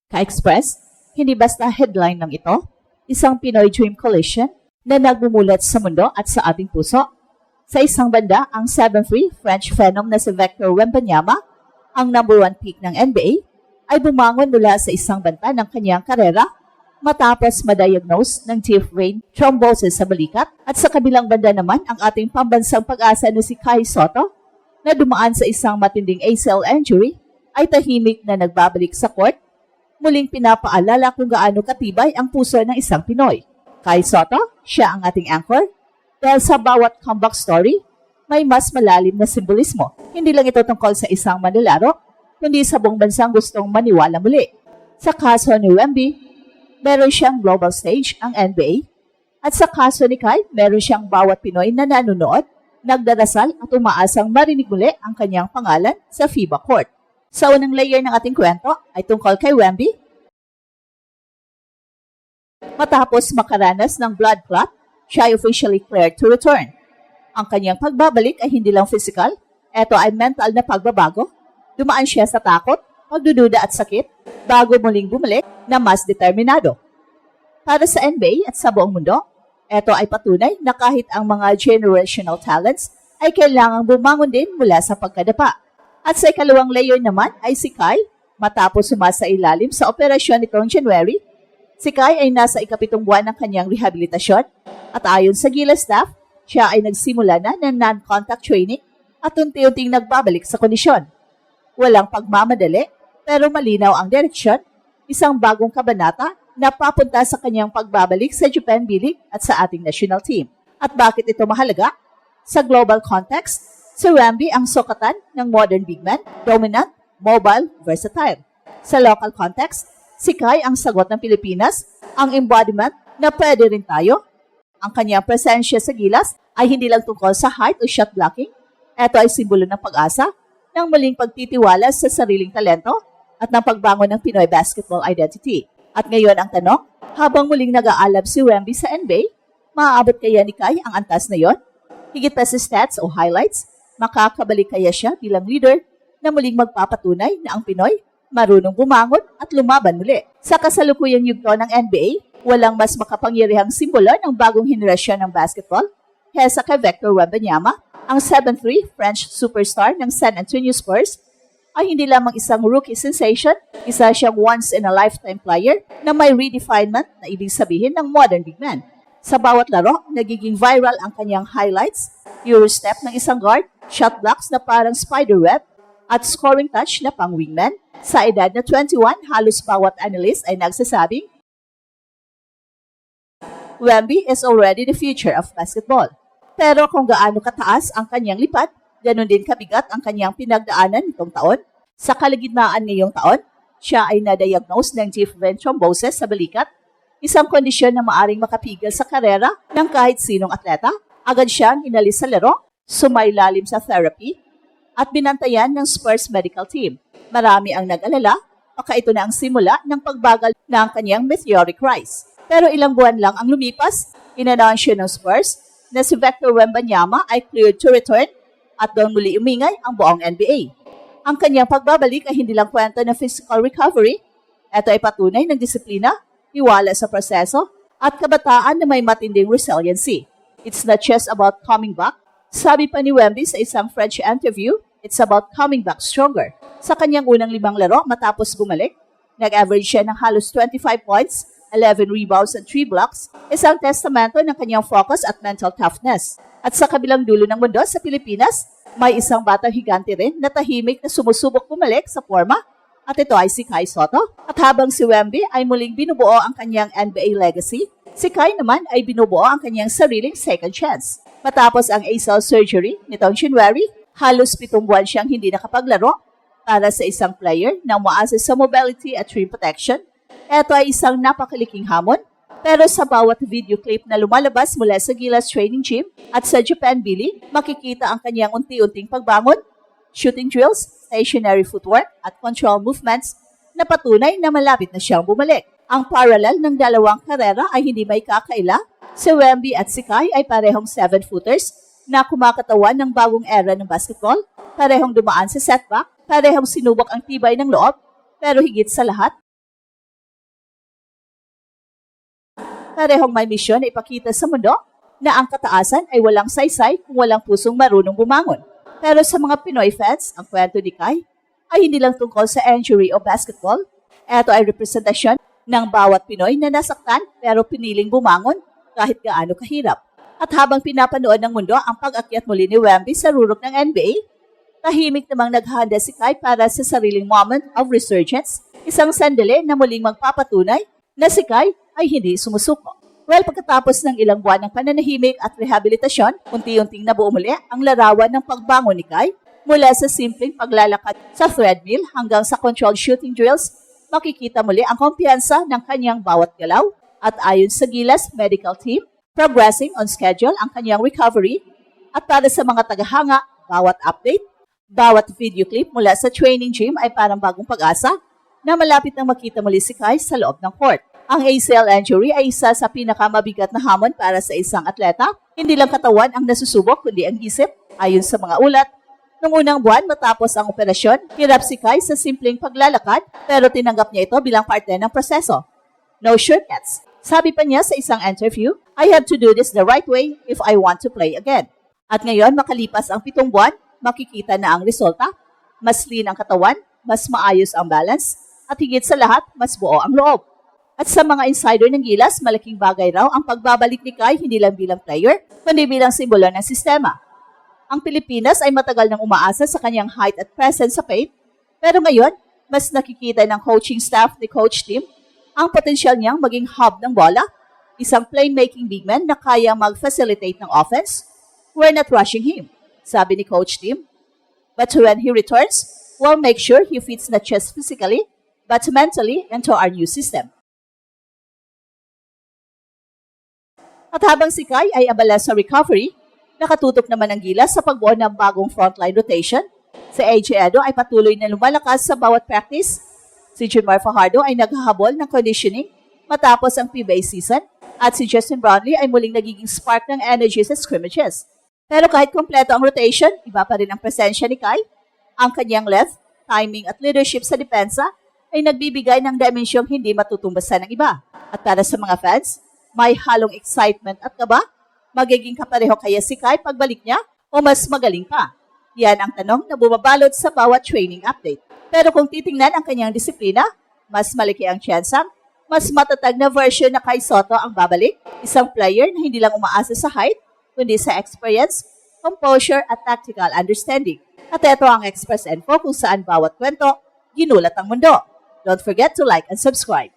Ka-Express, hindi basta headline lang ito, isang Pinoy Dream Collision na nagmumulat sa mundo at sa ating puso. Sa isang banda, ang 7'3" French phenom na si Victor Wembanyama, ang number 1 pick ng NBA, ay bumangon mula sa isang banta ng kanyang karera matapos ma-diagnose ng deep vein thrombosis sa balikat. At sa kabilang banda naman, ang ating pambansang pag-asa na si Kai Sotto, na dumaan sa isang matinding ACL injury, ay tahimik na nagbabalik sa court, muling pinapaalala kung gaano katibay ang puso ng isang Pinoy. Kai Sotto, siya ang ating anchor, dahil sa bawat comeback story, may mas malalim na simbolismo. Hindi lang ito tungkol sa isang manlalaro, kundi sa buong bansang gustong maniwala muli. Sa kaso ni Wemby, meron siyang global stage, ang NBA, at sa kaso ni Kai, meron siyang bawat Pinoy na nanonood, nagdarasal at umaasang marinig muli ang kanyang pangalan sa FIBA court. Sa unang layer ng ating kwento ay tungkol kay Wemby. Matapos makaranas ng blood clot, siya ay officially cleared to return. Ang kanyang pagbabalik ay hindi lang physical, ito ay mental na pagbabago. Dumaan siya sa takot, pagdududa at sakit bago muling bumalik na mas determinado. Para sa NBA at sa buong mundo, ito ay patunay na kahit ang mga generational talents ay kailangang bumangon din mula sa pagkadapa. At sa ikalawang layer naman ay si Kai, matapos sumasa ilalim sa operasyon nitong January. Si Kai ay nasa ikapitong buwan ng kanyang rehabilitasyon at ayon sa Gilas staff, siya ay nagsimula na ng non-contact training at unti-unting nagbabalik sa kondisyon. Walang pagmamadali pero malinaw ang direksyon, isang bagong kabanata na papunta sa kanyang pagbabalik sa Japan B-League at sa ating national team. At bakit ito mahalaga? Sa global context, si Wemby ang sukatan ng modern big man, dominant, mobile, versatile. Sa local context, si Kai ang sagot ng Pilipinas, ang embodiment na pwede rin tayo. Ang kanyang presensya sa Gilas ay hindi lang tungkol sa height o shot blocking. Ito ay simbolo ng pag-asa, ng muling pagtitiwala sa sariling talento at ng pagbangon ng Pinoy basketball identity. At ngayon ang tanong, habang muling nag-aalab si Wemby sa NBA, maaabot kaya ni Kai ang antas na yon? Higit pa sa stats o highlights, makakabalik kaya siya bilang leader na muling magpapatunay na ang Pinoy marunong bumangon at lumaban muli. Sa kasalukuyang yugto ng NBA, walang mas makapangyarihang simbolo ng bagong henerasyon ng basketball kesa kay Victor Wembanyama, ang 7'3" French superstar ng San Antonio Spurs, ay hindi lamang isang rookie sensation, isa siyang once-in-a-lifetime player na may redefinement na ibig sabihin ng modern big man. Sa bawat laro, nagiging viral ang kanyang highlights, Eurostep ng isang guard, shot blocks na parang spiderweb, at scoring touch na pang wingman. Sa edad na 21, halos bawat analyst ay nagsasabing, Wemby is already the future of basketball. Pero kung gaano kataas ang kanyang lipad, ganon din kabigat ang kanyang pinagdaanan nitong taon. Sa kalagitnaan ngayong taon, siya ay na-diagnose ng deep vein thrombosis sa balikat, isang kondisyon na maaring makapigil sa karera ng kahit sinong atleta. Agad siyang inalis sa laro, sumailalim sa therapy, at binantayan ng Spurs medical team. Marami ang nag-alala, baka ito na ang simula ng pagbagal ng kanyang meteoric rise. Pero ilang buwan lang ang lumipas, inanounsyo ng Spurs na si Victor Wembanyama ay cleared to return at doon muli umingay ang buong NBA. Ang kanyang pagbabalik ay hindi lang kwento ng physical recovery. Ito ay patunay ng disiplina, tiwala sa proseso, at kabataan na may matinding resiliency. It's not just about coming back. Sabi pa ni Wemby sa isang French interview, it's about coming back stronger. Sa kanyang unang 5 laro matapos bumalik, nag-average siya ng halos 25 points, 11 rebounds at 3 blocks, isang testamento ng kanyang focus at mental toughness. At sa kabilang dulo ng mundo sa Pilipinas, may isang batang higante rin na tahimik na sumusubok bumalik sa forma, at ito ay si Kai Sotto. At habang si Wemby ay muling binubuo ang kanyang NBA legacy, si Kai naman ay binubuo ang kanyang sariling second chance. Matapos ang ACL surgery nitong January, halos 7 buwan siyang hindi nakapaglaro. Para sa isang player na umaasa sa mobility at rim protection, ito ay isang napakaliking hamon. Pero sa bawat video clip na lumalabas mula sa Gilas Training Gym at sa Japan B-League, makikita ang kanyang unti-unting pagbangon, shooting drills, stationary footwork at control movements na patunay na malapit na siyang bumalik. Ang parallel ng dalawang karera ay hindi may kakaila. Si Wemby at si Kai ay parehong 7-footers na kumakatawan ng bagong era ng basketball, parehong dumaan sa setback, parehong sinubok ang tibay ng loob, pero higit sa lahat, Parehong may misyon na ipakita sa mundo na ang kataasan ay walang saysay kung walang pusong marunong bumangon. Pero sa mga Pinoy fans, ang kwento ni Kai ay hindi lang tungkol sa injury o basketball. Ito ay representasyon ng bawat Pinoy na nasaktan pero piniling bumangon kahit gaano kahirap. At habang pinapanood ng mundo ang pag-akyat muli ni Wemby sa rurok ng NBA, tahimik namang naghahanda si Kai para sa sariling moment of resurgence, isang sandali na muling magpapatunay na si Kai ay hindi sumusuko. Well, pagkatapos ng ilang buwan ng pananahimik at rehabilitasyon, unti-unting nabuo muli ang larawan ng pagbangon ni Kai mula sa simpleng paglalakad sa treadmill hanggang sa controlled shooting drills. Makikita muli ang kumpiyansa ng kanyang bawat galaw at ayon sa Gilas medical team, progressing on schedule ang kanyang recovery at para sa mga tagahanga, bawat update, bawat video clip mula sa training gym ay parang bagong pag-asa na malapit nang makita muli si Kai sa loob ng court. Ang ACL injury ay isa sa pinakamabigat na hamon para sa isang atleta. Hindi lang katawan ang nasusubok kundi ang isip. Ayon sa mga ulat, noong unang buwan matapos ang operasyon, hirap si Kai sa simpleng paglalakad pero tinanggap niya ito bilang parte ng proseso. No shortcuts. Sabi pa niya sa isang interview, I have to do this the right way if I want to play again. At ngayon, makalipas ang 7 buwan, makikita na ang resulta. Mas lean ang katawan, mas maayos ang balance, at higit sa lahat, mas buo ang loob. At sa mga insider ng Gilas, malaking bagay raw ang pagbabalik ni Kai hindi lang bilang player, kundi bilang simbolo ng sistema. Ang Pilipinas ay matagal nang umaasa sa kanyang height at presence sa paint, pero ngayon, mas nakikita ng coaching staff ni Coach Tim ang potensyal niyang maging hub ng bola, isang playmaking big man na kaya mag-facilitate ng offense. We're not rushing him, sabi ni Coach Tim. But when he returns, we'll make sure he fits not just physically, but mentally into our new system. At habang si Kai ay abala sa recovery, nakatutok naman ang Gilas sa pagbuo ng bagong frontline rotation. Si AJ Edo ay patuloy na lumalakas sa bawat practice. Si Junmar Fajardo ay naghahabol ng conditioning matapos ang PBA season at si Justin Brownlee ay muling nagiging spark ng energy sa scrimmages. Pero kahit kompleto ang rotation, iba pa rin ang presensya ni Kai. Ang kanyang length, timing at leadership sa depensa ay nagbibigay ng dimensyong hindi matutumbasan ng iba. At para sa mga fans, may halong excitement at kaba, magiging kapareho kaya si Kai pagbalik niya o mas magaling pa? Yan ang tanong na bumabalot sa bawat training update. Pero kung titingnan ang kanyang disiplina, mas malaki ang tsansang, mas matatag na version na Kai Sotto ang babalik, isang player na hindi lang umaasa sa height, kundi sa experience, composure at tactical understanding. At ito ang Express Info kung saan bawat kwento, ginulat ang mundo. Don't forget to like and subscribe.